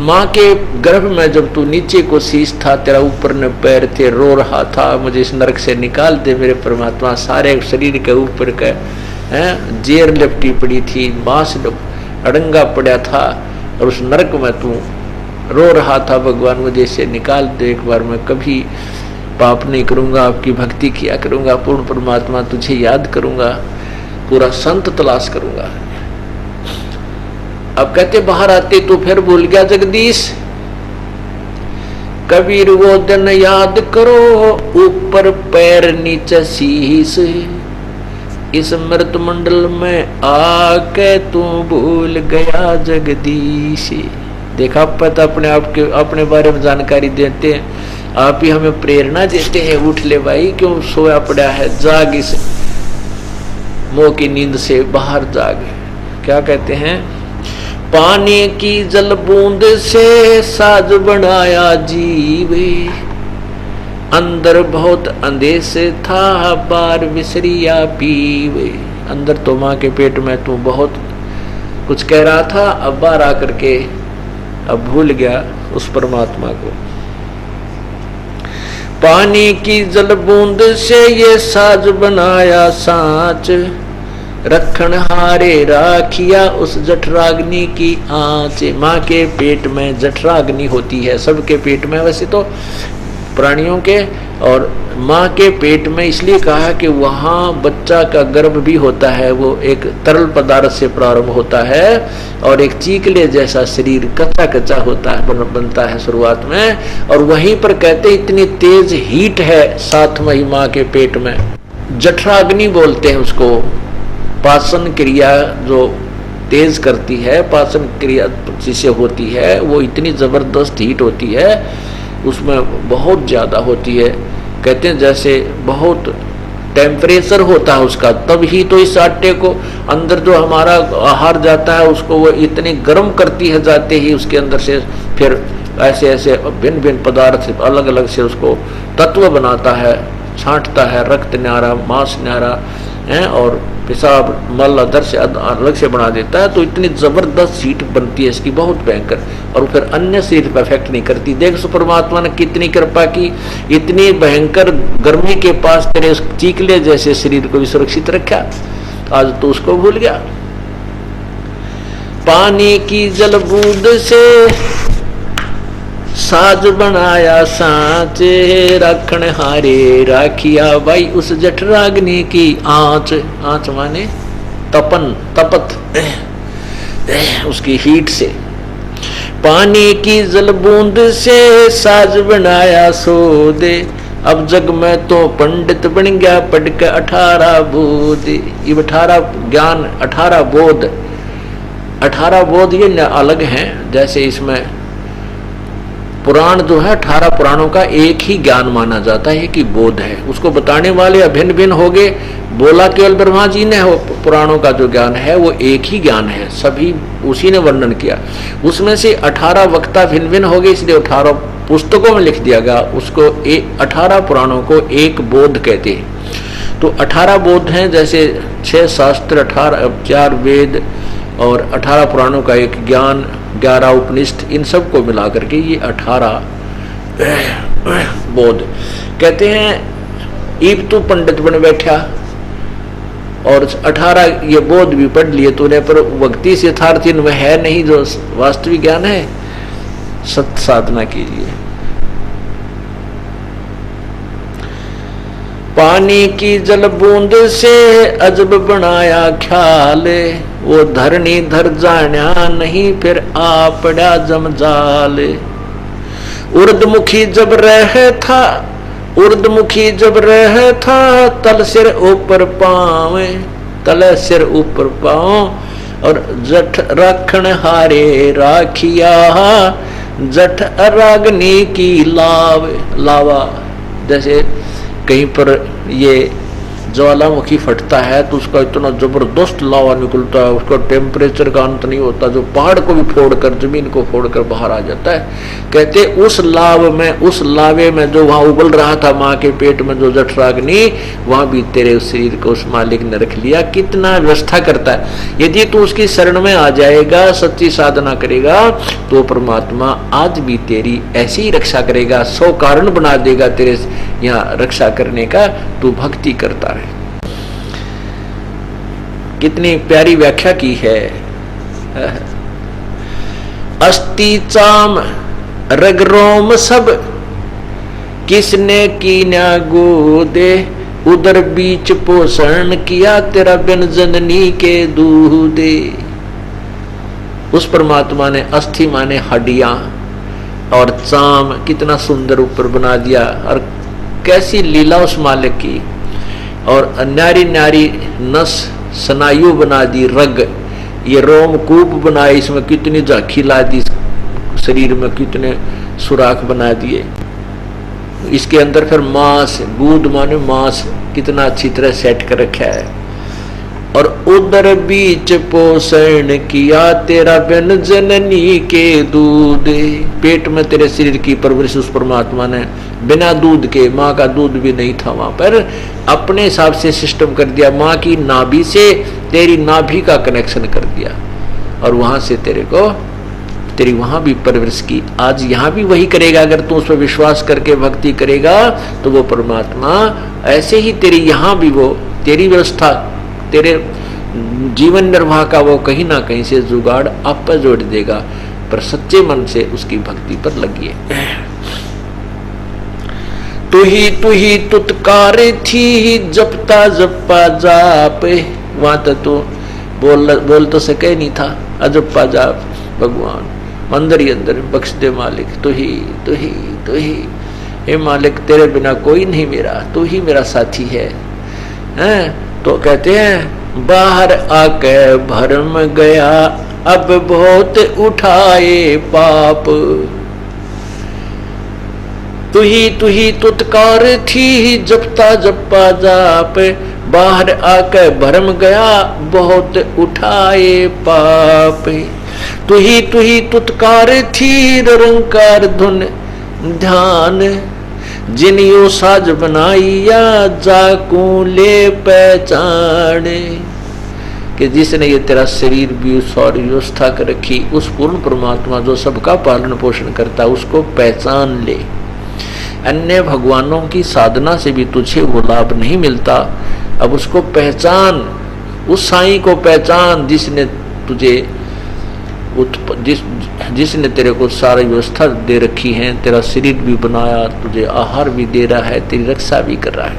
माँ के गर्भ में जब तू नीचे को शीश था, तेरा ऊपर न पैर थे, रो रहा था मुझे इस नरक से निकाल दे मेरे परमात्मा। सारे शरीर के ऊपर का जेर लिपटी पड़ी थी, मांस अड़ंगा पड़ा था, और उस नरक में तू रो रहा था, भगवान मुझे इससे निकाल दे। एक बार मैं कभी पाप नहीं करूंगा, आपकी भक्ति किया करूंगा, पूर्ण परमात्मा तुझे याद करूंगा, पूरा संत तलाश करूंगा। अब कहते बाहर आते तो फिर भूल गया जगदीश। कबीर वो दिन याद करो, ऊपर पैर नीचे शीश, इस मृत मंडल में आके तू भूल गया जगदीश। देखा, पता अपने आप के अपने बारे में जानकारी देते हैं, आप ही हमें प्रेरणा देते हैं, उठ ले भाई, क्यों सोया पड़ा है, जाग, इस मोह की नींद से बाहर जाग। क्या कहते हैं, पानी की जल बूंद से साज बनाया जीवे, अंदर बहुत अंदेश था बार विसरिया पीवे। अंदर तो माँ के पेट में तू बहुत कुछ कह रहा था, अब बाहर आकर के अब भूल गया उस परमात्मा को। पानी की जल बूंद से ये साज बनाया सांच, रखन हारे राखिया उस जठराग्नि की आंच। माँ के पेट में जठराग्नि होती है, सबके पेट में, वैसे तो प्राणियों के, और माँ के पेट में इसलिए कहा कि वहाँ बच्चा का गर्भ भी होता है, वो एक तरल पदार्थ से प्रारंभ होता है, और एक चीकले जैसा शरीर कच्चा कच्चा होता है, बनता है शुरुआत में, और वहीं पर कहते इतनी तेज हीट है साथ में ही माँ के पेट में, जठराग्नि बोलते हैं उसको। पाचन क्रिया जो तेज करती है, पाचन क्रिया जिसे होती है, वो इतनी जबरदस्त हीट होती है, उसमें बहुत ज्यादा होती है। कहते हैं जैसे बहुत टेम्परेचर होता है उसका, तब ही तो इस आटे को अंदर जो हमारा आहार जाता है उसको वो इतनी गर्म करती है, जाते ही उसके अंदर से फिर ऐसे ऐसे भिन्न भिन्न पदार्थ अलग अलग से उसको तत्व बनाता है, छांटता है, रक्त न्यारा, मांस न्यारा है, और पेशाब मल अदर से अलग से बना देता है। तो इतनी जबरदस्त हीट बनती है इसकी, बहुत भयंकर, और फिर अन्य शरीर पर इफेक्ट नहीं करती। देख सो परमात्मा ने कितनी कृपा की, इतनी भयंकर गर्मी के पास तेरे उस चीकले जैसे शरीर को भी सुरक्षित रखा, आज तो उसको भूल गया। पानी की जल बूंद से साज बनाया सांचे, रखन हारे राखिया भाई उस जठराग्नि की आंच। आंच माने तपन, तपत उसकी हीट से। पानी की जल बूंद से साज बनाया सोदे, अब जग में तो पंडित बन गया पढ़ के 18 बोध। ये 18 ज्ञान, 18 बोध, 18 बोध ये अलग हैं। जैसे इसमें पुराण जो है 18 पुराणों का एक ही ज्ञान माना जाता है कि बोध है, उसको बताने वाले अभिन्न भिन्न हो गए। बोला केवल ब्रह्मा जी ने, पुराणों का जो ज्ञान है वो एक ही ज्ञान है, सभी उसी ने वर्णन किया। उसमें से 18 वक्ता भिन्न भिन्न हो गए, इसलिए 18 पुस्तकों में लिख दिया गया। उसको 18 पुराणों को एक बोध कहते हैं। तो 18 बोध हैं, जैसे 6 शास्त्र, 4 वेद और 18 पुराणों का एक ज्ञान, 11 उपनिषद, इन सब को मिला करके ये 18 बोध कहते हैं। ईब तू पंडित बन बैठा और 18 ये बोध भी पढ़ लिए तूने, पर भक्ति से यथार्थ इनमें है नहीं जो वास्तविक ज्ञान है। सत्य साधना कीजिए। पानी की जल बूंद से अजब बनाया ख्याल, वो धरनी धर जाना नहीं फिर आ पड़ा जमजाल। उर्दमुखी जब रह था, उर्दमुखी जब रह था, तल सिर ऊपर पाँव, तल सिर ऊपर पाँव, और जठ रखन हारे राखिया, जठ रागनी की लाव। लावा जैसे कहीं पर ये ज्वालामुखी फटता है तो उसका इतना जबरदस्त लावा निकलता है, उसका टेम्परेचर का अंत नहीं होता, जो पहाड़ को भी फोड़कर, जमीन को फोड़कर बाहर आ जाता है। कहते उस लावे में जो वहां उबल रहा था माँ के पेट में, जो जठराग्नि, वहां भी तेरे उस शरीर को उस मालिक ने रख लिया। कितना व्यवस्था करता है। यदि तू उसकी शरण में आ जाएगा, सच्ची साधना करेगा, तो परमात्मा आज भी तेरी ऐसी ही रक्षा करेगा, 100 कारण बना देगा तेरे यहाँ रक्षा करने का। तू भक्ति करता है। कितनी प्यारी व्याख्या की है। अस्थि चाम रग रोम सब, किसने की ना गोदे, उधर बीच पोषण किया तेरा बिन जननी के दूधे। उस परमात्मा ने अस्थि माने हड्डियां और चाम कितना सुंदर ऊपर बना दिया, और कैसी लीला उस मालिक की। और नारी नारी नस स्नायु बना दी, रग ये रोमकूप बनाए, इसमें कितनी झांकी ला दी, शरीर में कितने सुराख बना दिए। इसके अंदर फिर मांस, दूध माने मांस, कितना अच्छी तरह सेट कर रखा है। और उदर बीच पोषण किया तेरा बिन जननी के दूध, पेट में तेरे शरीर की परवरिश उस परमात्मा ने बिना दूध के, माँ का दूध भी नहीं था वहां पर, अपने हिसाब से सिस्टम कर दिया। माँ की नाभि से तेरी नाभि का कनेक्शन कर दिया, और वहां से तेरे को तेरी वहां भी परवरिश की। आज यहाँ भी वही करेगा। अगर तू उस पर विश्वास करके भक्ति करेगा तो वो परमात्मा ऐसे ही तेरी यहाँ भी वो तेरी व्यवस्था, तेरे जीवन निर्वाह का वो कहीं ना कहीं से जुगाड़ आप पर जोड़ देगा, पर सच्चे मन से उसकी भक्ति पर लगिए। तू ही तुतकार थी, जपता जपा जाप, वहां तक तो बोल तो सके नहीं था, अजपा जाप भगवान अंदर ही अंदर बख्श दे मालिक। तू ही हे मालिक, तेरे बिना कोई नहीं मेरा, तू ही मेरा साथी है। तो कहते हैं बाहर आके भरम गया, अब बहुत उठाए पाप। तू ही तुतकार थी, जपता जपा जाप, बाहर आके भरम गया, बहुत उठाए पाप। तू ही तुतकार थी, निरंकार धुन ध्यान, जिनियो साज बनाइया, जाकू ले पहचान। कि जिसने ये तेरा शरीर भी सारी व्यवस्था कर रखी, उस पूर्ण परमात्मा जो सबका पालन पोषण करता, उसको पहचान ले। अन्य भगवानों की साधना से भी तुझे वो लाभ नहीं मिलता। अब उसको पहचान, उस साईं को पहचान जिसने तुझे जिसने तेरे को सारी व्यवस्था दे रखी है, तेरा शरीर भी बनाया, तुझे आहार भी दे रहा है, तेरी रक्षा भी कर रहा है।